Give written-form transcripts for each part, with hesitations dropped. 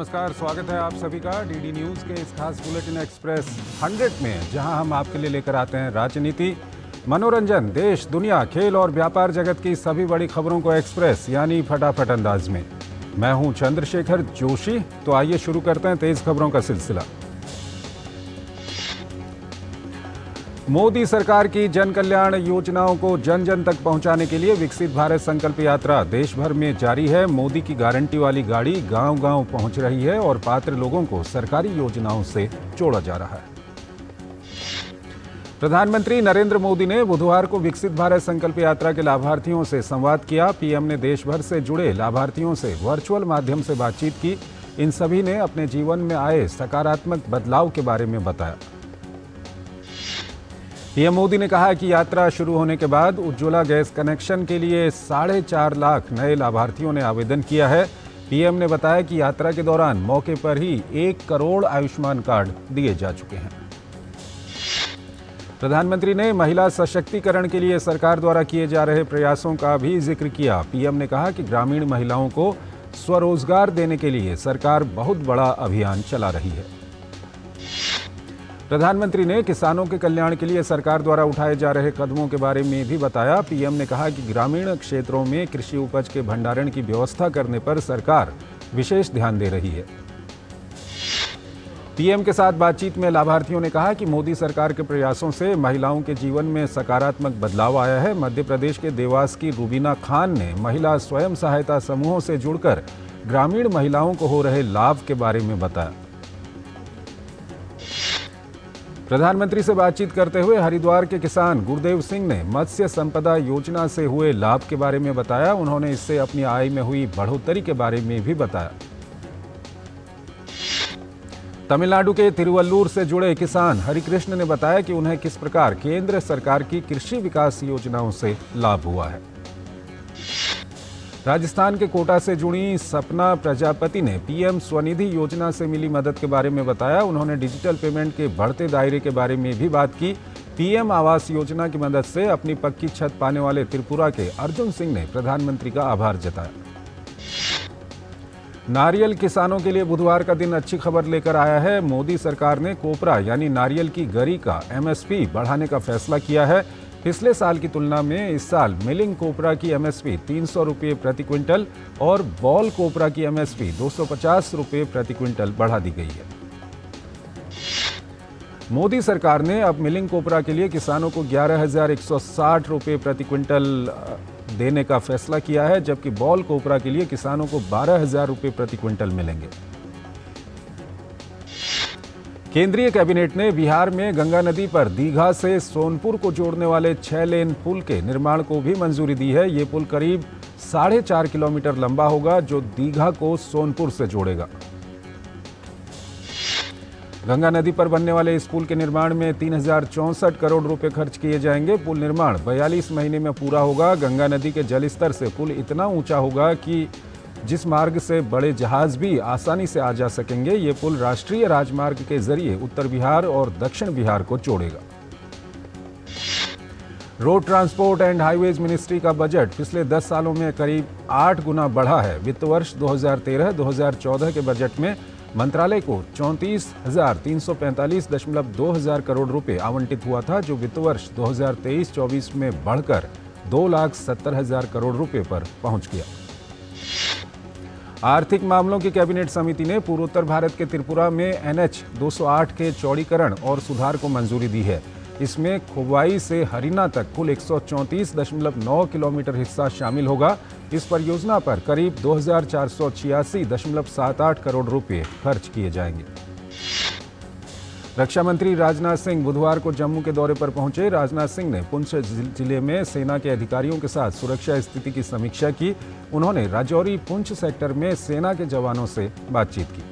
नमस्कार, स्वागत है आप सभी का डीडी न्यूज के इस खास बुलेटिन एक्सप्रेस 100 में, जहां हम आपके लिए लेकर आते हैं राजनीति, मनोरंजन, देश, दुनिया, खेल और व्यापार जगत की सभी बड़ी खबरों को एक्सप्रेस यानी फटाफट अंदाज में। मैं हूं चंद्रशेखर जोशी। तो आइए शुरू करते हैं तेज खबरों का सिलसिला। मोदी सरकार की जन कल्याण योजनाओं को जन जन तक पहुंचाने के लिए विकसित भारत संकल्प यात्रा देश भर में जारी है। मोदी की गारंटी वाली गाड़ी गांव-गांव पहुंच रही है और पात्र लोगों को सरकारी योजनाओं से जोड़ा जा रहा है। प्रधानमंत्री नरेंद्र मोदी ने बुधवार को विकसित भारत संकल्प यात्रा के लाभार्थियों से संवाद किया। पीएम ने देश भर से जुड़े लाभार्थियों से वर्चुअल माध्यम से बातचीत की। इन सभी ने अपने जीवन में आए सकारात्मक बदलाव के बारे में बताया। पीएम मोदी ने कहा कि यात्रा शुरू होने के बाद उज्ज्वला गैस कनेक्शन के लिए 4.5 लाख नए लाभार्थियों ने आवेदन किया है। पीएम ने बताया कि यात्रा के दौरान मौके पर ही 1 करोड़ आयुष्मान कार्ड दिए जा चुके हैं। प्रधानमंत्री ने महिला सशक्तिकरण के लिए सरकार द्वारा किए जा रहे प्रयासों का भी जिक्र किया। पीएम ने कहा कि ग्रामीण महिलाओं को स्वरोजगार देने के लिए सरकार बहुत बड़ा अभियान चला रही है। प्रधानमंत्री ने किसानों के कल्याण के लिए सरकार द्वारा उठाए जा रहे कदमों के बारे में भी बताया। पीएम ने कहा कि ग्रामीण क्षेत्रों में कृषि उपज के भंडारण की व्यवस्था करने पर सरकार विशेष ध्यान दे रही है। पीएम के साथ बातचीत में लाभार्थियों ने कहा कि मोदी सरकार के प्रयासों से महिलाओं के जीवन में सकारात्मक बदलाव आया है। मध्य प्रदेश के देवास की रुबीना खान ने महिला स्वयं सहायता समूहों से जुड़कर ग्रामीण महिलाओं को हो रहे लाभ के बारे में बताया। प्रधानमंत्री से बातचीत करते हुए हरिद्वार के किसान गुरदेव सिंह ने मत्स्य संपदा योजना से हुए लाभ के बारे में बताया। उन्होंने इससे अपनी आय में हुई बढ़ोतरी के बारे में भी बताया। तमिलनाडु के तिरुवल्लुर से जुड़े किसान हरिकृष्ण ने बताया कि उन्हें किस प्रकार केंद्र सरकार की कृषि विकास योजनाओं से लाभ हुआ है। राजस्थान के कोटा से जुड़ी सपना प्रजापति ने पीएम स्वनिधि योजना से मिली मदद के बारे में बताया। उन्होंने डिजिटल पेमेंट के बढ़ते दायरे के बारे में भी बात की। पीएम आवास योजना की मदद से अपनी पक्की छत पाने वाले त्रिपुरा के अर्जुन सिंह ने प्रधानमंत्री का आभार जताया। नारियल किसानों के लिए बुधवार का दिन अच्छी खबर लेकर आया है। मोदी सरकार ने कोपरा यानी नारियल की गरी का एमएसपी बढ़ाने का फैसला किया है। पिछले साल की तुलना में इस साल मिलिंग कोपरा की एमएसपी 300 रुपये प्रति क्विंटल और बॉल कोपरा की एमएसपी 250 रुपये प्रति क्विंटल बढ़ा दी गई है। मोदी सरकार ने अब मिलिंग कोपरा के लिए किसानों को 11,160 रुपये प्रति क्विंटल देने का फैसला किया है, जबकि बॉल कोपरा के लिए किसानों को 12,000 रुपये प्रति क्विंटल मिलेंगे। केंद्रीय कैबिनेट ने बिहार में गंगा नदी पर दीघा से सोनपुर को जोड़ने वाले 6 लेन पुल के निर्माण को भी मंजूरी दी है। ये पुल करीब 4.5 किलोमीटर लंबा होगा, जो दीघा को सोनपुर से जोड़ेगा। गंगा नदी पर बनने वाले इस पुल के निर्माण में 3,064 करोड़ रुपए खर्च किए जाएंगे। पुल निर्माण 42 महीने में पूरा होगा। गंगा नदी के जलस्तर से पुल इतना ऊंचा होगा कि जिस मार्ग से बड़े जहाज भी आसानी से आ जा सकेंगे। ये पुल राष्ट्रीय राजमार्ग के जरिए उत्तर बिहार और दक्षिण बिहार को जोड़ेगा। Road transport and highways ministry का बजट पिछले 10 सालों में करीब 8 गुना बढ़ा है। वित्त वर्ष 2013-2014 के बजट में मंत्रालय को 34,345.2 हजार करोड़ रुपए आवंटित हुआ था, जो वित्त वर्ष 2023-24 में बढ़कर 2,70,000 करोड़ रुपए पर पहुंच गया। आर्थिक मामलों की कैबिनेट समिति ने पूर्वोत्तर भारत के त्रिपुरा में NH 208 के चौड़ीकरण और सुधार को मंजूरी दी है। इसमें खोवाई से हरिना तक कुल 134.9 किलोमीटर हिस्सा शामिल होगा। इस परियोजना पर करीब 2,486.78 करोड़ रुपए खर्च किए जाएंगे। रक्षा मंत्री राजनाथ सिंह बुधवार को जम्मू के दौरे पर पहुंचे। राजनाथ सिंह ने पुंछ जिले में सेना के अधिकारियों के साथ सुरक्षा स्थिति की समीक्षा की। उन्होंने राजौरी पुंछ सेक्टर में सेना के जवानों से बातचीत की।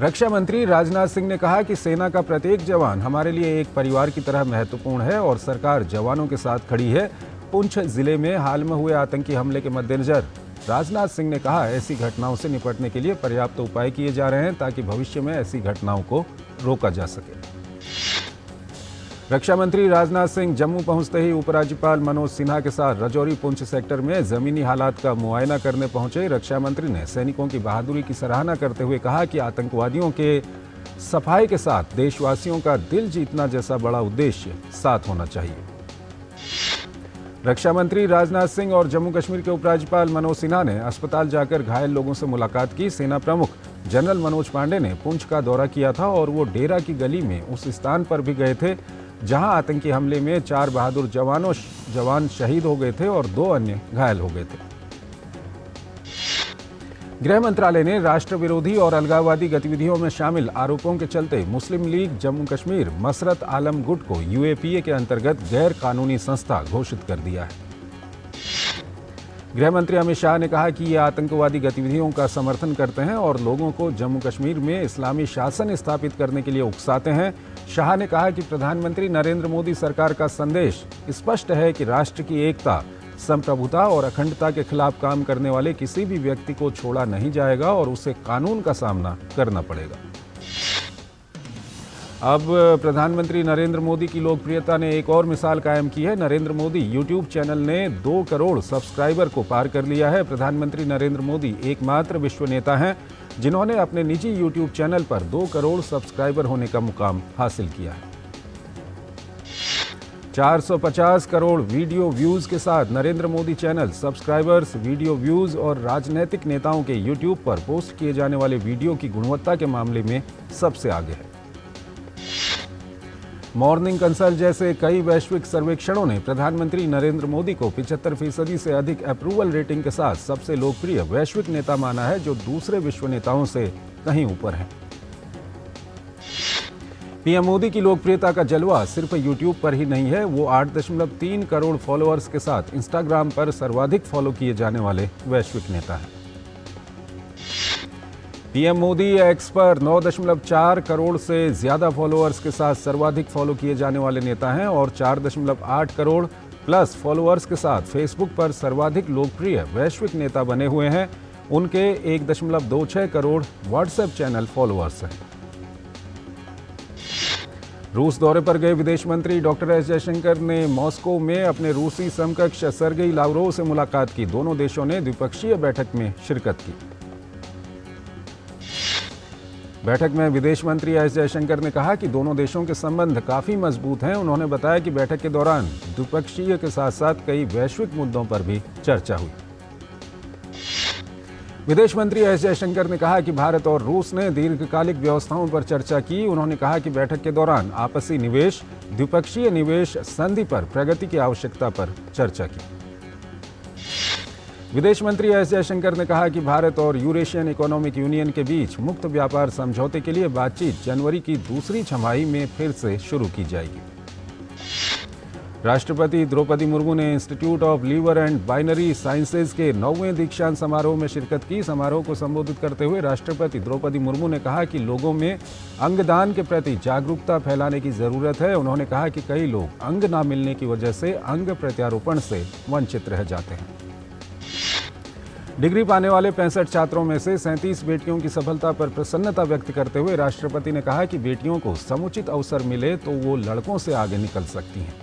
रक्षा मंत्री राजनाथ सिंह ने कहा कि सेना का प्रत्येक जवान हमारे लिए एक परिवार की तरह महत्वपूर्ण है और सरकार जवानों के साथ खड़ी है। पुंछ जिले में हाल में हुए आतंकी हमले के मद्देनजर राजनाथ सिंह ने कहा, ऐसी घटनाओं से निपटने के लिए पर्याप्त उपाय किए जा रहे हैं ताकि भविष्य में ऐसी घटनाओं को रोका जा सके। रक्षा मंत्री राजनाथ सिंह जम्मू पहुंचते ही उपराज्यपाल मनोज सिन्हा के साथ राजौरी पुंछ सेक्टर में जमीनी हालात का मुआयना करने पहुंचे। रक्षा मंत्री ने सैनिकों की बहादुरी की सराहना करते हुए कहा कि आतंकवादियों के सफाई के साथ देशवासियों का दिल जीतना जैसा बड़ा उद्देश्य साथ होना चाहिए। रक्षा मंत्री राजनाथ सिंह और जम्मू कश्मीर के उपराज्यपाल मनोज सिन्हा ने अस्पताल जाकर घायल लोगों से मुलाकात की। सेना प्रमुख जनरल मनोज पांडे ने पुंछ का दौरा किया था और वो डेरा की गली में उस स्थान पर भी गए थे जहां आतंकी हमले में 4 बहादुर जवान शहीद हो गए थे और 2 अन्य घायल हो गए थे। गृह मंत्रालय ने राष्ट्र विरोधी और अलगाववादी गतिविधियों में शामिल आरोपों के चलते मुस्लिम लीग जम्मू कश्मीर मसरत आलम गुट को यूएपीए के अंतर्गत गैर कानूनी संस्था घोषित कर दिया है। गृह मंत्री अमित शाह ने कहा कि ये आतंकवादी गतिविधियों का समर्थन करते हैं और लोगों को जम्मू कश्मीर में इस्लामी शासन स्थापित करने के लिए उकसाते हैं। शाह ने कहा कि प्रधानमंत्री नरेंद्र मोदी सरकार का संदेश स्पष्ट है कि राष्ट्र की एकता, संप्रभुता और अखंडता के खिलाफ काम करने वाले किसी भी व्यक्ति को छोड़ा नहीं जाएगा और उसे कानून का सामना करना पड़ेगा। अब प्रधानमंत्री नरेंद्र मोदी की लोकप्रियता ने एक और मिसाल कायम की है। नरेंद्र मोदी यूट्यूब चैनल ने 2 करोड़ सब्सक्राइबर को पार कर लिया है। प्रधानमंत्री नरेंद्र मोदी एकमात्र विश्व नेता हैं जिन्होंने अपने निजी यूट्यूब चैनल पर 2 करोड़ सब्सक्राइबर होने का मुकाम हासिल किया है। 450 करोड़ वीडियो व्यूज के साथ Narendra Modi channel subscribers, video views और राजनीतिक नेताओं के यूट्यूब पर पोस्ट किए जाने वाले वीडियो की गुणवत्ता के मामले में सबसे आगे है। मॉर्निंग कंसल्ट जैसे कई वैश्विक सर्वेक्षणों ने प्रधानमंत्री नरेंद्र मोदी को 75% से अधिक अप्रूवल रेटिंग के साथ सबसे लोकप्रिय वैश्विक नेता माना है, जो दूसरे विश्व नेताओं से कहीं ऊपर है। पीएम मोदी की लोकप्रियता का जलवा सिर्फ यूट्यूब पर ही नहीं है, वो 8.3 करोड़ फॉलोअर्स के साथ इंस्टाग्राम पर सर्वाधिक फॉलो किए जाने वाले वैश्विक नेता हैं। पीएम मोदी एक्स पर 9.4 करोड़ से ज्यादा फॉलोअर्स के साथ सर्वाधिक फॉलो किए जाने वाले नेता हैं और 4.8 करोड़ प्लस फॉलोअर्स के साथ फेसबुक पर सर्वाधिक लोकप्रिय वैश्विक नेता बने हुए हैं। उनके 1.26 करोड़ व्हाट्सएप चैनल फॉलोअर्स हैं। रूस दौरे पर गए विदेश मंत्री डॉक्टर एस जयशंकर ने मॉस्को में अपने रूसी समकक्ष सर्गेई लावरोव से मुलाकात की। दोनों देशों ने द्विपक्षीय बैठक में शिरकत की। बैठक में विदेश मंत्री एस जयशंकर ने कहा कि दोनों देशों के संबंध काफी मजबूत हैं। उन्होंने बताया कि बैठक के दौरान द्विपक्षीय के साथ साथ कई वैश्विक मुद्दों पर भी चर्चा हुई। विदेश मंत्री एस जयशंकर ने कहा कि भारत और रूस ने दीर्घकालिक व्यवस्थाओं पर चर्चा की। उन्होंने कहा कि बैठक के दौरान आपसी निवेश, द्विपक्षीय निवेश संधि पर प्रगति की आवश्यकता पर चर्चा की। विदेश मंत्री एस जयशंकर ने कहा कि भारत और यूरेशियन इकोनॉमिक यूनियन के बीच मुक्त व्यापार समझौते के लिए बातचीत जनवरी की दूसरी छमाही में फिर से शुरू की जाएगी। राष्ट्रपति द्रौपदी मुर्मू ने institute of liver and biliary sciences के 9वें दीक्षांत समारोह में शिरकत की। समारोह को संबोधित करते हुए राष्ट्रपति द्रौपदी मुर्मू ने कहा कि लोगों में अंगदान के प्रति जागरूकता फैलाने की जरूरत है। उन्होंने कहा कि कई लोग अंग न मिलने की वजह से अंग प्रत्यारोपण से वंचित रह जाते हैं। डिग्री पाने वाले 65 छात्रों में से 37 बेटियों की सफलता पर प्रसन्नता व्यक्त करते हुए राष्ट्रपति ने कहा कि बेटियों को समुचित अवसर मिले तो वो लड़कों से आगे निकल सकती हैं।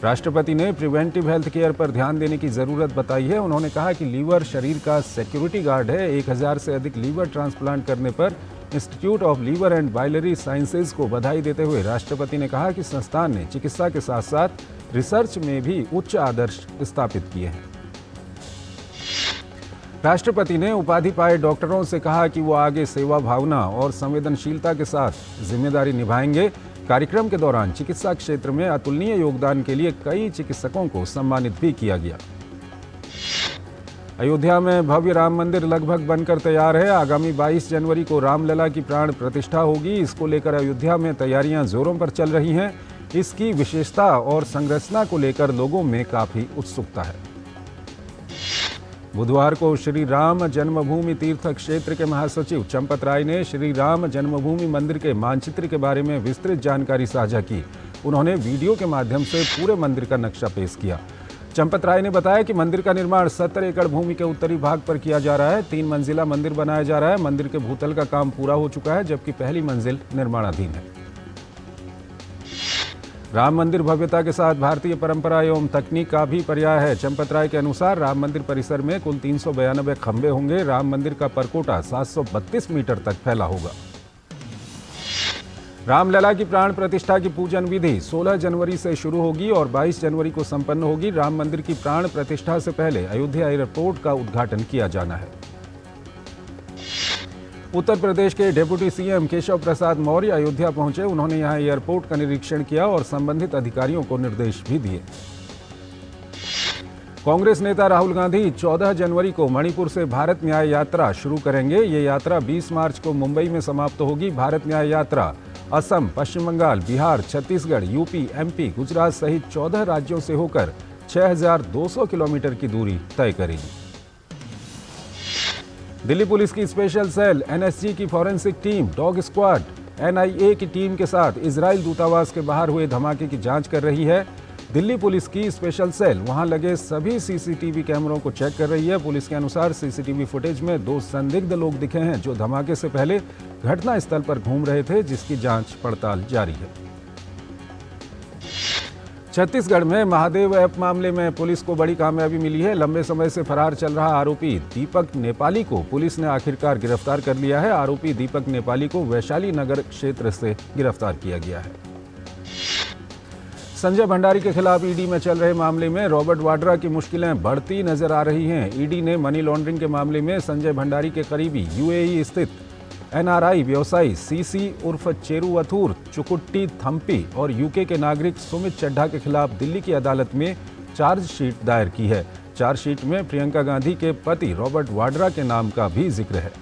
राष्ट्रपति ने प्रिवेंटिव हेल्थ केयर पर ध्यान देने की जरूरत बताई है। उन्होंने कहा कि लीवर शरीर का सिक्योरिटी गार्ड है। 1000 से अधिक लीवर ट्रांसप्लांट करने पर institute of liver and biliary sciences को बधाई देते हुए राष्ट्रपति ने कहा कि संस्थान ने चिकित्सा के साथ साथ रिसर्च में भी उच्च आदर्श स्थापित किए हैं। राष्ट्रपति ने उपाधि पाए डॉक्टरों से कहा कि वो आगे सेवा भावना और संवेदनशीलता के साथ जिम्मेदारी निभाएंगे। कार्यक्रम के दौरान चिकित्सा क्षेत्र में अतुलनीय योगदान के लिए कई चिकित्सकों को सम्मानित भी किया गया। अयोध्या में भव्य राम मंदिर लगभग बनकर तैयार है। आगामी 22 जनवरी को रामलला की प्राण प्रतिष्ठा होगी। इसको लेकर अयोध्या में तैयारियां जोरों पर चल रही हैं। इसकी विशेषता और संरचना को लेकर लोगों में काफी उत्सुकता है। बुधवार को श्री राम जन्मभूमि तीर्थ क्षेत्र के महासचिव चंपत राय ने श्री राम जन्मभूमि मंदिर के मानचित्र के बारे में विस्तृत जानकारी साझा की। उन्होंने वीडियो के माध्यम से पूरे मंदिर का नक्शा पेश किया। चंपत राय ने बताया कि मंदिर का निर्माण 70 एकड़ भूमि के उत्तरी भाग पर किया जा रहा है। 3 मंजिला मंदिर बनाया जा रहा है। मंदिर के भूतल का काम पूरा हो चुका है, जबकि पहली मंजिल निर्माणाधीन है। राम मंदिर भव्यता के साथ भारतीय परंपरा एवं तकनीक का भी पर्याय है। चंपत राय के अनुसार राम मंदिर परिसर में कुल 392 खंभे होंगे। राम मंदिर का परकोटा 732 मीटर तक फैला होगा। रामलला की प्राण प्रतिष्ठा की पूजन विधि 16 जनवरी से शुरू होगी और 22 जनवरी को संपन्न होगी। राम मंदिर की प्राण प्रतिष्ठा से पहले अयोध्या एयरपोर्ट का उद्घाटन किया जाना है। उत्तर प्रदेश के डिप्टी सीएम केशव प्रसाद मौर्य अयोध्या पहुंचे। उन्होंने यहां एयरपोर्ट का निरीक्षण किया और संबंधित अधिकारियों को निर्देश भी दिए। कांग्रेस नेता राहुल गांधी 14 जनवरी को मणिपुर से भारत न्याय यात्रा शुरू करेंगे। ये यात्रा 20 मार्च को मुंबई में समाप्त होगी। भारत न्याय यात्रा असम, पश्चिम बंगाल, बिहार, छत्तीसगढ़, यूपी, एमपी, गुजरात सहित 14 राज्यों से होकर 6200 किलोमीटर की दूरी तय करेगी। दिल्ली पुलिस की स्पेशल सेल, एनएसजी की forensic team, dog squad, NIA की टीम के साथ इजराइल दूतावास के बाहर हुए धमाके की जांच कर रही है। दिल्ली पुलिस की स्पेशल सेल वहां लगे सभी सीसीटीवी कैमरों को चेक कर रही है। पुलिस के अनुसार सीसीटीवी फुटेज में 2 संदिग्ध लोग दिखे हैं जो धमाके से पहले घटनास्थल पर घूम रहे थे, जिसकी जांच पड़ताल जारी है। छत्तीसगढ़ में महादेव ऐप मामले में पुलिस को बड़ी कामयाबी मिली है। लंबे समय से फरार चल रहा आरोपी दीपक नेपाली को पुलिस ने आखिरकार गिरफ्तार कर लिया है। आरोपी दीपक नेपाली को वैशाली नगर क्षेत्र से गिरफ्तार किया गया है। संजय भंडारी के खिलाफ ईडी में चल रहे मामले में रॉबर्ट वाड्रा की मुश्किलें बढ़ती नजर आ रही हैं। ईडी ने मनी लॉन्ड्रिंग के मामले में संजय भंडारी के करीबी यूएई स्थित एनआरआई व्यवसायी सीसी उर्फ चेरुवथूर चुकुट्टी थम्पी और यूके के नागरिक सुमित चड्ढा के खिलाफ दिल्ली की अदालत में चार्जशीट दायर की है। चार्जशीट में प्रियंका गांधी के पति रॉबर्ट वाड्रा के नाम का भी जिक्र है।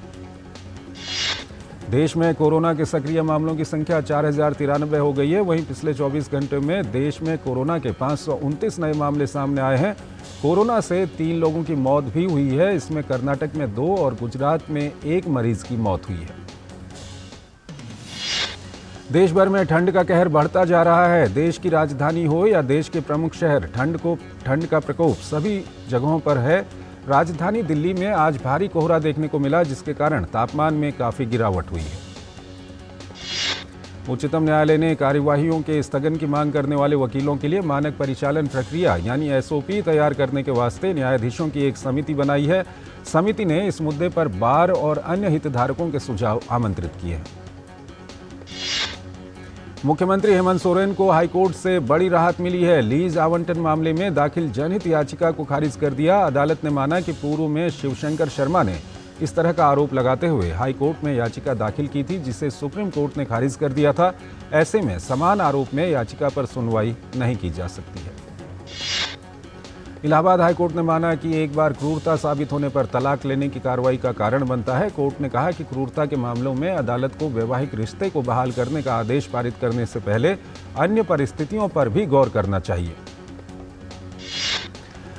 देश में कोरोना के सक्रिय मामलों की संख्या 4093 हो गई है। वहीं पिछले 24 घंटे में देश में कोरोना के 529 नए मामले सामने आए हैं। कोरोना से 3 लोगों की मौत भी हुई है। इसमें कर्नाटक में 2 और गुजरात में 1 मरीज की मौत हुई है। देश भर में ठंड का कहर बढ़ता जा रहा है। देश की राजधानी हो या देश के प्रमुख शहर, ठंड का प्रकोप सभी जगहों पर है। राजधानी दिल्ली में आज भारी कोहरा देखने को मिला, जिसके कारण तापमान में काफी गिरावट हुई है। उच्चतम न्यायालय ने कार्यवाहियों के स्थगन की मांग करने वाले वकीलों के लिए मानक परिचालन प्रक्रिया यानी एसओपी तैयार करने के वास्ते न्यायाधीशों की एक समिति बनाई है। समिति ने इस मुद्दे पर बार और अन्य हितधारकों के सुझाव आमंत्रित किए हैं। मुख्यमंत्री हेमंत सोरेन को हाईकोर्ट से बड़ी राहत मिली है। लीज आवंटन मामले में दाखिल जनहित याचिका को खारिज कर दिया। अदालत ने माना कि पूर्व में शिवशंकर शर्मा ने इस तरह का आरोप लगाते हुए हाईकोर्ट में याचिका दाखिल की थी, जिसे सुप्रीम कोर्ट ने खारिज कर दिया था। ऐसे में समान आरोप में याचिका पर सुनवाई नहीं की जा सकती है। इलाहाबाद हाईकोर्ट ने माना कि एक बार क्रूरता साबित होने पर तलाक लेने की कार्रवाई का कारण बनता है। कोर्ट ने कहा कि क्रूरता के मामलों में अदालत को वैवाहिक रिश्ते को बहाल करने का आदेश पारित करने से पहले अन्य परिस्थितियों पर भी गौर करना चाहिए।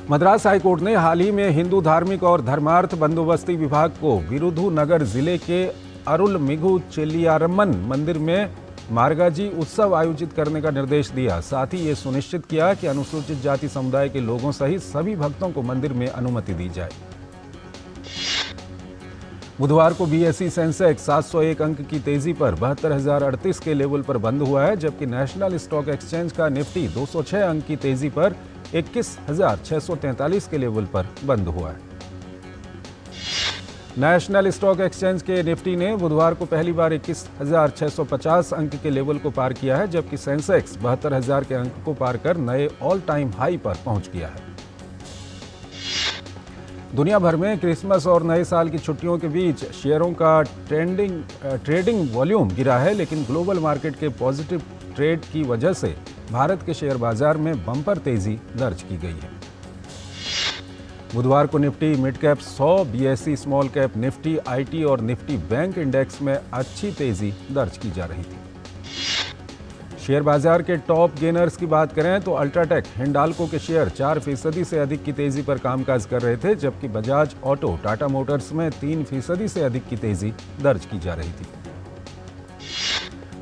मद्रास हाईकोर्ट ने हाल ही में हिंदू धार्मिक और धर्मार्थ बंदोबस्ती विभाग को विरुधुनगर जिले के अरुलमिगु चेल्लियारम्मन मंदिर में मार्गाजी उत्सव आयोजित करने का निर्देश दिया। साथ ही ये सुनिश्चित किया कि अनुसूचित जाति समुदाय के लोगों सहित सभी भक्तों को मंदिर में अनुमति दी जाए। बुधवार को बीएसई सेंसेक्स 701 अंक की तेजी पर 72,038 के लेवल पर बंद हुआ है, जबकि नेशनल स्टॉक एक्सचेंज का निफ्टी 206 अंक की तेजी पर 21,643 के लेवल पर बंद हुआ है। नेशनल स्टॉक एक्सचेंज के निफ्टी ने बुधवार को पहली बार 21,650 अंक के लेवल को पार किया है, जबकि सेंसेक्स 72,000 के अंक को पार कर नए ऑल टाइम हाई पर पहुंच गया है। दुनिया भर में क्रिसमस और नए साल की छुट्टियों के बीच शेयरों का ट्रेडिंग वॉल्यूम गिरा है, लेकिन ग्लोबल मार्केट के पॉजिटिव ट्रेड की वजह से भारत के शेयर बाजार में बम्पर तेजी दर्ज की गई है। बुधवार को Nifty mid cap 100, BSE small cap Nifty, IT और निफ्टी बैंक इंडेक्स में अच्छी तेजी दर्ज की जा रही थी। शेयर बाजार के टॉप गेनर्स की बात करें तो अल्ट्राटेक, हिंडाल्को के शेयर 4% से अधिक की तेजी पर कामकाज कर रहे थे, जबकि बजाज ऑटो, टाटा मोटर्स में 3% से अधिक की तेजी दर्ज की जा रही थी।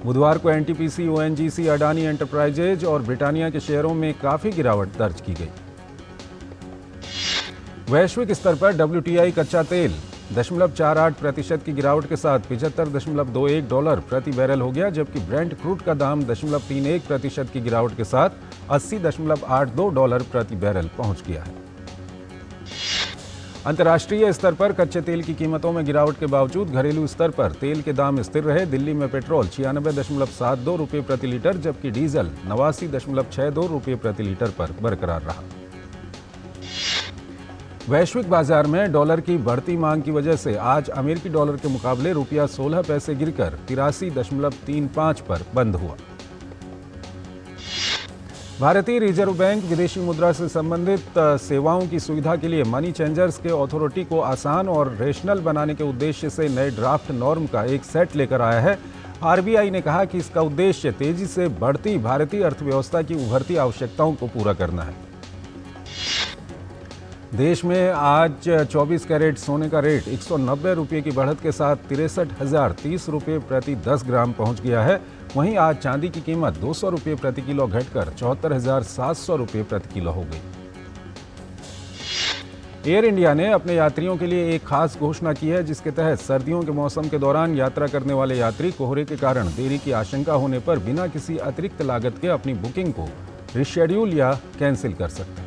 बुधवार को एनटीपीसी, ओएनजीसी, अडानी एंटरप्राइजेज और ब्रिटानिया के शेयरों में काफी गिरावट दर्ज की गई। वैश्विक स्तर पर WTI कच्चा तेल 0.48% की गिरावट के साथ $75.21 प्रति बैरल हो गया, जबकि ब्रेंट क्रूड का दाम 0.31% की गिरावट के साथ $80.82 प्रति बैरल पहुंच गया है। अंतर्राष्ट्रीय स्तर पर कच्चे तेल की कीमतों में गिरावट के बावजूद घरेलू स्तर पर तेल के दाम स्थिर रहे। दिल्ली में पेट्रोल 96.72 रुपये प्रति लीटर, जबकि डीजल 89.62 रुपये प्रति लीटर पर बरकरार रहा। वैश्विक बाजार में डॉलर की बढ़ती मांग की वजह से आज अमेरिकी डॉलर के मुकाबले रुपया 16 पैसे गिरकर 83.35 पर बंद हुआ। भारतीय रिजर्व बैंक विदेशी मुद्रा से संबंधित सेवाओं की सुविधा के लिए मनी चेंजर्स के अथॉरिटी को आसान और रेशनल बनाने के उद्देश्य से नए ड्राफ्ट नॉर्म का एक सेट लेकर आया है। आरबीआई ने कहा कि इसका उद्देश्य तेजी से बढ़ती भारतीय अर्थव्यवस्था की उभरती आवश्यकताओं को पूरा करना है। देश में आज 24 कैरेट सोने का रेट 190 रुपये की बढ़त के साथ 63,030 रुपये प्रति 10 ग्राम पहुंच गया है। वहीं आज चांदी की कीमत 200 रुपये प्रति किलो घटकर 74,700 रुपये प्रति किलो हो गई। एयर इंडिया ने अपने यात्रियों के लिए एक खास घोषणा की है, जिसके तहत सर्दियों के मौसम के दौरान यात्रा करने वाले यात्री कोहरे के कारण देरी की आशंका होने पर बिना किसी अतिरिक्त लागत के अपनी बुकिंग को रिशेड्यूल या कैंसिल कर सकते हैं।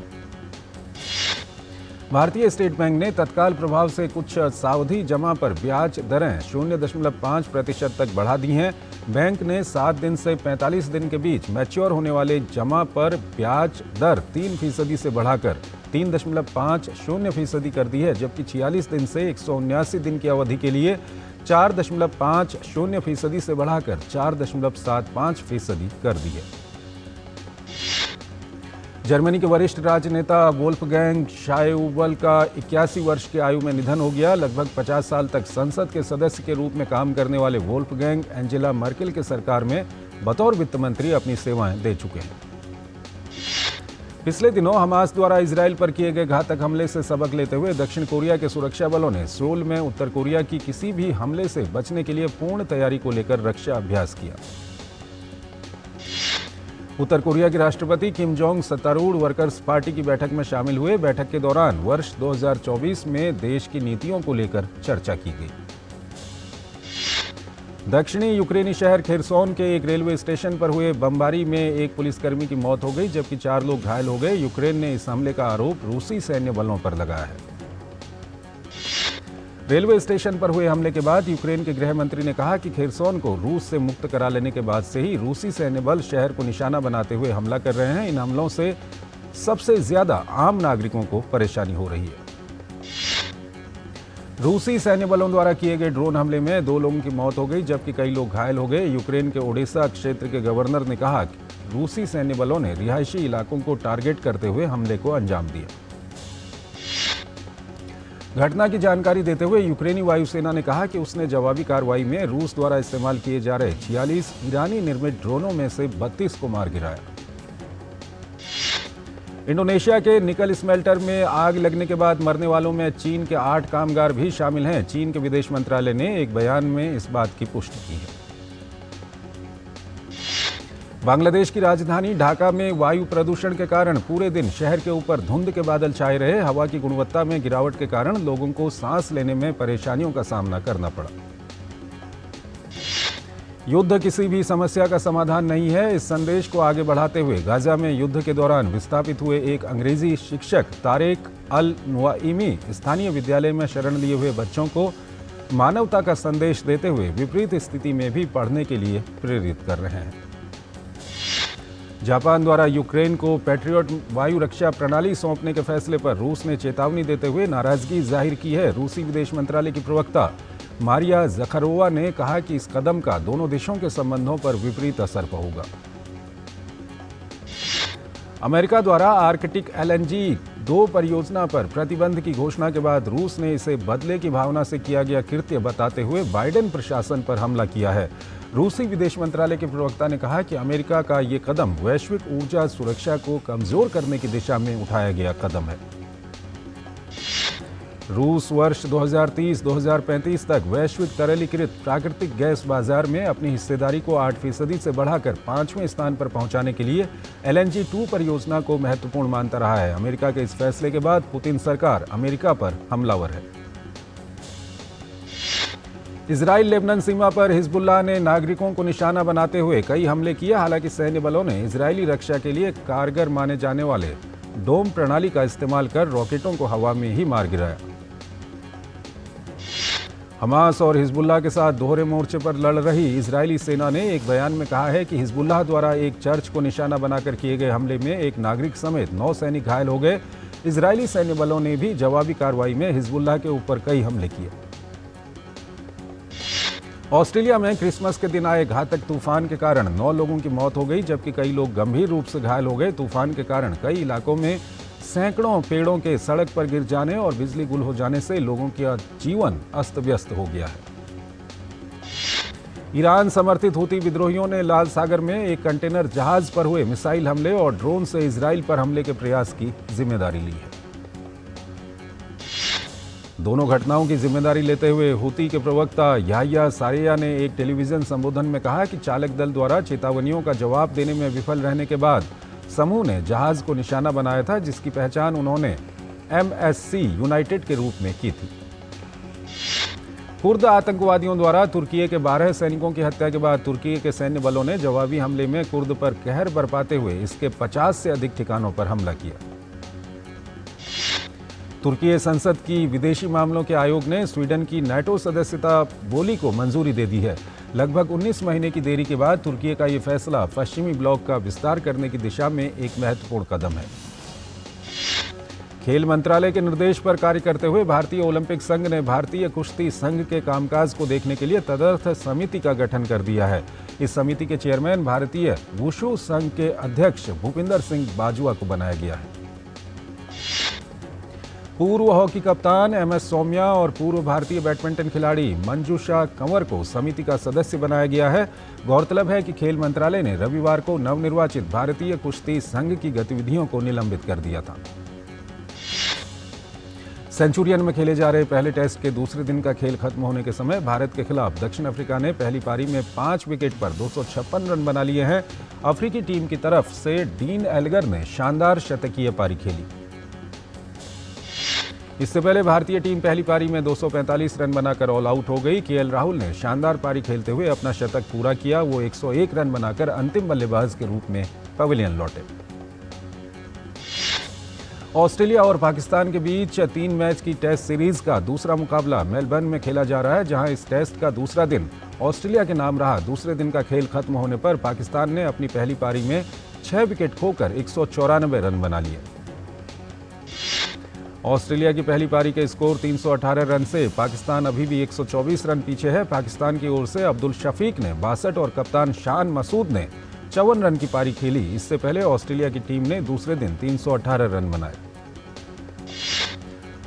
भारतीय स्टेट बैंक ने तत्काल प्रभाव से कुछ सावधि जमा पर ब्याज दरें 0.5% तक बढ़ा दी हैं। बैंक ने 7 दिन से 45 दिन के बीच मैच्योर होने वाले जमा पर ब्याज दर 3% से बढ़ाकर 3.50% कर दी है, जबकि 46 दिन से 179 दिन की अवधि के लिए 4.50% से बढ़ाकर 4.75% कर दी है। जर्मनी के वरिष्ठ राजनेता वोल्फगैंग शायउबल का 81 वर्ष की आयु में निधन हो गया। लगभग 50 साल तक संसद के सदस्य के रूप में काम करने वाले वोल्फगैंग एंजेला मर्केल के सरकार में बतौर वित्त मंत्री अपनी सेवाएं दे चुके हैं। पिछले दिनों हमास द्वारा इजरायल पर किए गए घातक हमले से सबक लेते हुए दक्षिण कोरिया के सुरक्षा बलों ने सोल में उत्तर कोरिया की किसी भी हमले से बचने के लिए पूर्ण तैयारी को लेकर रक्षा अभ्यास किया। उत्तर कोरिया के राष्ट्रपति किम जोंग सत्तारूढ़ वर्कर्स पार्टी की बैठक में शामिल हुए। बैठक के दौरान वर्ष 2024 में देश की नीतियों को लेकर चर्चा की गई। दक्षिणी यूक्रेनी शहर खेरसोन के एक रेलवे स्टेशन पर हुए बमबारी में एक पुलिसकर्मी की मौत हो गई, जबकि 4 लोग घायल हो गए। यूक्रेन ने इस हमले का आरोप रूसी सैन्य बलों पर लगाया है। रेलवे स्टेशन पर हुए हमले के बाद यूक्रेन के गृह मंत्री ने कहा कि खेरसोन को रूस से मुक्त करा लेने के बाद से ही रूसी सैन्य बल शहर को निशाना बनाते हुए हमला कर रहे हैं। इन हमलों से सबसे ज्यादा आम नागरिकों को परेशानी हो रही है। रूसी सैन्य बलों द्वारा किए गए ड्रोन हमले में 2 लोगों की मौत हो गई, जबकि कई लोग घायल हो गए। यूक्रेन के ओडेसा क्षेत्र के गवर्नर ने कहा कि रूसी सैन्य बलों ने रिहायशी इलाकों को टारगेट करते हुए हमले को अंजाम दिया। घटना की जानकारी देते हुए यूक्रेनी वायुसेना ने कहा कि उसने जवाबी कार्रवाई में रूस द्वारा इस्तेमाल किए जा रहे 46 ईरानी निर्मित ड्रोनों में से 32 को मार गिराया। इंडोनेशिया के निकल स्मेल्टर में आग लगने के बाद मरने वालों में चीन के 8 कामगार भी शामिल हैं। चीन के विदेश मंत्रालय ने एक बयान में इस बात की पुष्टि की है। बांग्लादेश की राजधानी ढाका में वायु प्रदूषण के कारण पूरे दिन शहर के ऊपर धुंध के बादल छाए रहे। हवा की गुणवत्ता में गिरावट के कारण लोगों को सांस लेने में परेशानियों का सामना करना पड़ा। युद्ध किसी भी समस्या का समाधान नहीं है, इस संदेश को आगे बढ़ाते हुए गाजा में युद्ध के दौरान विस्थापित हुए एक अंग्रेजी शिक्षक तारेक अल नुआइमी स्थानीय विद्यालय में शरण लिए हुए बच्चों को मानवता का संदेश देते हुए विपरीत स्थिति में भी पढ़ने के लिए प्रेरित कर रहे हैं। जापान द्वारा यूक्रेन को पैट्रियट वायु रक्षा प्रणाली सौंपने के फैसले पर रूस ने चेतावनी देते हुए नाराजगी जाहिर की है। रूसी विदेश मंत्रालय की प्रवक्ता मारिया ज़खारोवा ने कहा कि इस कदम का दोनों देशों के संबंधों पर विपरीत असर होगा। अमेरिका द्वारा आर्कटिक LNG 2 परियोजना पर प्रतिबंध की घोषणा के बाद रूस ने इसे बदले की भावना से किया गया कृत्य बताते हुए बाइडेन प्रशासन पर हमला किया है। रूसी विदेश मंत्रालय के प्रवक्ता ने कहा कि अमेरिका का ये कदम वैश्विक ऊर्जा सुरक्षा को कमजोर करने की दिशा में उठाया गया कदम है। रूस वर्ष 2030-2035 तक वैश्विक तरलीकृत प्राकृतिक गैस बाजार में अपनी हिस्सेदारी को 8% से बढ़ाकर 5वें स्थान पर पहुंचाने के लिए LNG 2 परियोजना को महत्वपूर्ण मानता रहा है। अमेरिका के इस फैसले के बाद पुतिन सरकार अमेरिका पर हमलावर है। इजराइल लेबनान सीमा पर हिजबुल्लाह ने नागरिकों को निशाना बनाते हुए कई हमले किए। हालांकि सैन्य बलों ने इजरायली रक्षा के लिए कारगर माने जाने वाले डोम प्रणाली का इस्तेमाल कर रॉकेटों को हवा में ही मार गिराया। हमास और हिजबुल्लाह के साथ दोहरे मोर्चे पर लड़ रही इजरायली सेना ने एक बयान में कहा है कि हिजबुल्लाह द्वारा एक चर्च को निशाना बनाकर किए गए हमले में एक नागरिक समेत 9 सैनिक घायल हो गए। इजरायली सैन्य बलों ने भी जवाबी कार्रवाई में हिजबुल्लाह के ऊपर कई हमले किए। ऑस्ट्रेलिया में क्रिसमस के दिन आए घातक तूफान के कारण 9 लोगों की मौत हो गई, जबकि कई लोग गंभीर रूप से घायल हो गए। तूफान के कारण कई इलाकों में सैकड़ों पेड़ों के सड़क पर गिर जाने और बिजली गुल हो जाने से लोगों का जीवन अस्त व्यस्त हो गया है। ईरान समर्थित हूती विद्रोहियों ने लाल सागर में एक कंटेनर जहाज पर हुए मिसाइल हमले और ड्रोन से इजराइल पर हमले के प्रयास की जिम्मेदारी ली है। दोनों घटनाओं की जिम्मेदारी लेते हुए हूती के प्रवक्ता याह्या सारेया ने एक टेलीविजन संबोधन में कहा कि चालक दल द्वारा चेतावनियों का जवाब देने में विफल रहने के बाद समूह ने जहाज को निशाना बनाया था, जिसकी पहचान उन्होंने MSC यूनाइटेड के रूप में की थी। कुर्द आतंकवादियों द्वारा तुर्की के 12 सैनिकों की हत्या के बाद तुर्की के सैन्य बलों ने जवाबी हमले में कुर्द पर कहर बरपाते हुए इसके 50 से अधिक ठिकानों पर हमला किया। तुर्की संसद की विदेशी मामलों के आयोग ने स्वीडन की नाटो सदस्यता बोली को मंजूरी दे दी है। लगभग 19 महीने की देरी के बाद तुर्की का ये फैसला पश्चिमी ब्लॉक का विस्तार करने की दिशा में एक महत्वपूर्ण कदम है। खेल मंत्रालय के निर्देश पर कार्य करते हुए भारतीय ओलंपिक संघ ने भारतीय कुश्ती संघ के कामकाज को देखने के लिए तदर्थ समिति का गठन कर दिया है। इस समिति के चेयरमैन भारतीय वुशु संघ के अध्यक्ष भूपिंदर सिंह बाजुआ को बनाया गया है। पूर्व हॉकी कप्तान MS सौम्या और पूर्व भारतीय बैडमिंटन खिलाड़ी मंजूषा कंवर को समिति का सदस्य बनाया गया है। गौरतलब है कि खेल मंत्रालय ने रविवार को नवनिर्वाचित भारतीय कुश्ती संघ की गतिविधियों को निलंबित कर दिया था। सेंचुरियन में खेले जा रहे पहले टेस्ट के दूसरे दिन का खेल खत्म होने के समय भारत के खिलाफ दक्षिण अफ्रीका ने पहली पारी में 5 विकेट पर 256 रन बना लिए हैं। अफ्रीकी टीम की तरफ से डीन एल्गर ने शानदार शतकीय पारी खेली। इससे पहले भारतीय टीम पहली पारी में 245 रन बनाकर ऑल आउट हो गई। KL राहुल ने शानदार पारी खेलते हुए अपना शतक पूरा किया। वो 101 रन बनाकर अंतिम बल्लेबाज के रूप में पवेलियन लौटे। ऑस्ट्रेलिया और पाकिस्तान के बीच 3 मैच की टेस्ट सीरीज का दूसरा मुकाबला मेलबर्न में खेला जा रहा है, जहां इस टेस्ट का दूसरा दिन ऑस्ट्रेलिया के नाम रहा। दूसरे दिन का खेल खत्म होने पर पाकिस्तान ने अपनी पहली पारी में 6 विकेट खोकर 194 रन बना लिए। ऑस्ट्रेलिया की पहली पारी के स्कोर 318 रन से पाकिस्तान अभी भी 124 रन पीछे है। पाकिस्तान की ओर से अब्दुल शफीक ने 62 और कप्तान शान मसूद ने 54 रन की पारी खेली। इससे पहले ऑस्ट्रेलिया की टीम ने दूसरे दिन 318 रन बनाए।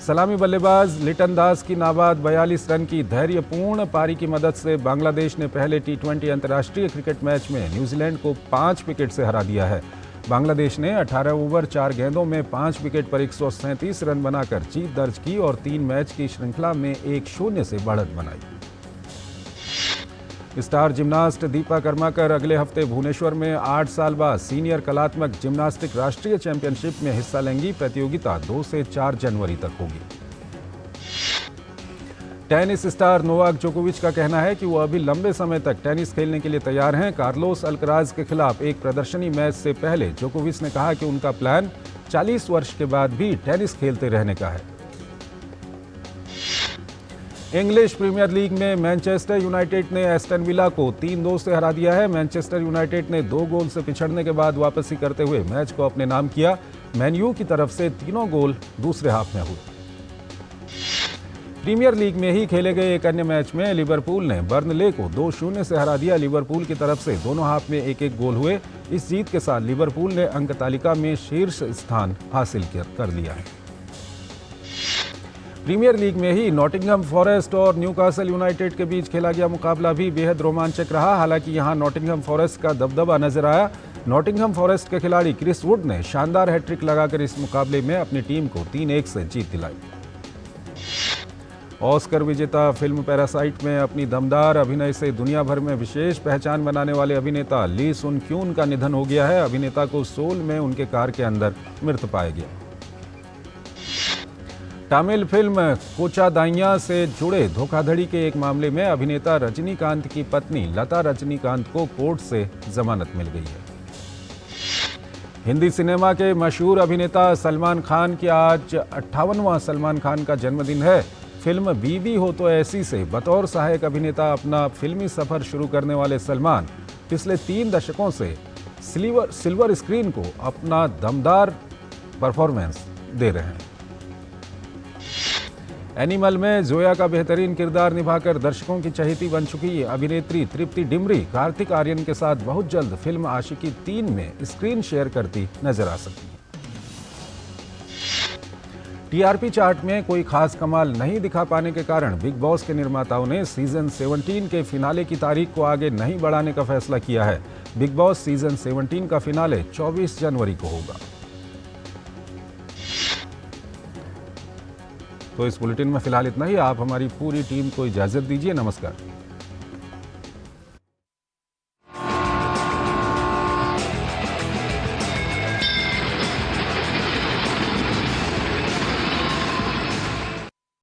सलामी बल्लेबाज लिटन दास की नाबाद 42 रन की धैर्यपूर्ण पारी की मदद से बांग्लादेश ने पहले T20 अंतर्राष्ट्रीय क्रिकेट मैच में न्यूजीलैंड को 5 विकेट से हरा दिया है। बांग्लादेश ने 18 ओवर 4 गेंदों में 5 विकेट पर 137 रन बनाकर जीत दर्ज की और 3 मैच की श्रृंखला में 1-0 से बढ़त बनाई। स्टार जिम्नास्ट दीपा कर्माकर अगले हफ्ते भुवनेश्वर में 8 साल बाद सीनियर कलात्मक जिम्नास्टिक राष्ट्रीय चैंपियनशिप में हिस्सा लेंगी। प्रतियोगिता 2 से 4 जनवरी तक होगी। टेनिस स्टार नोवाक जोकोविच का कहना है कि वो अभी लंबे समय तक टेनिस खेलने के लिए तैयार हैं। कार्लोस अल्कराज के खिलाफ एक प्रदर्शनी मैच से पहले जोकोविच ने कहा कि उनका प्लान 40 वर्ष के बाद भी टेनिस खेलते रहने का है। इंग्लिश प्रीमियर लीग में मैनचेस्टर यूनाइटेड ने एस्टन विला को 3-2 से हरा दिया है। मैनचेस्टर यूनाइटेड ने 2 गोल से पिछड़ने के बाद वापसी करते हुए मैच को अपने नाम किया। मैन यू की तरफ से तीनों गोल दूसरे हाफ में हुए। प्रीमियर लीग में ही खेले गए एक अन्य मैच में लिवरपूल ने बर्नले को 2-0 से हरा दिया। लिवरपूल की तरफ से दोनों हाफ में 1-1 गोल हुए। इस जीत के साथ लिवरपूल ने अंक तालिका में शीर्ष स्थान हासिल कर लिया है। प्रीमियर लीग में ही नॉटिंघम फॉरेस्ट और न्यूकासल यूनाइटेड के बीच खेला गया मुकाबला भी बेहद रोमांचक रहा। हालांकि यहां नॉटिंघम फॉरेस्ट का दबदबा नजर आया। नॉटिंघम फॉरेस्ट के खिलाड़ी क्रिस वुड ने शानदार हैट्रिक लगाकर इस मुकाबले में अपनी टीम को 3-1 से जीत दिलाई। ऑस्कर विजेता फिल्म पैरासाइट में अपनी दमदार अभिनय से दुनिया भर में विशेष पहचान बनाने वाले अभिनेता ली सुन क्यून का निधन हो गया है। अभिनेता को सोल में उनके कार के अंदर मृत पाया गया। तमिल फिल्म कोचादाइया से जुड़े धोखाधड़ी के एक मामले में अभिनेता रजनीकांत की पत्नी लता रजनीकांत को कोर्ट से जमानत मिल गई है। हिंदी सिनेमा के मशहूर अभिनेता सलमान खान की आज 58वां सलमान खान का जन्मदिन है। फिल्म बीवी हो तो ऐसी से बतौर सहायक अभिनेता अपना फिल्मी सफर शुरू करने वाले सलमान पिछले 3 दशकों से सिल्वर स्क्रीन को अपना दमदार परफॉर्मेंस दे रहे हैं। एनिमल में जोया का बेहतरीन किरदार निभाकर दर्शकों की चहेती बन चुकी अभिनेत्री तृप्ति डिमरी कार्तिक आर्यन के साथ बहुत जल्द फिल्म आशिकी 3 में स्क्रीन शेयर करती नजर आ सकती है। टीआरपी चार्ट में कोई खास कमाल नहीं दिखा पाने के कारण बिग बॉस के निर्माताओं ने सीजन 17 के फिनाले की तारीख को आगे नहीं बढ़ाने का फैसला किया है। बिग बॉस सीजन 17 का फिनाले 24 जनवरी को होगा। तो इस बुलेटिन में फिलहाल इतना ही। आप हमारी पूरी टीम को इजाजत दीजिए। नमस्कार।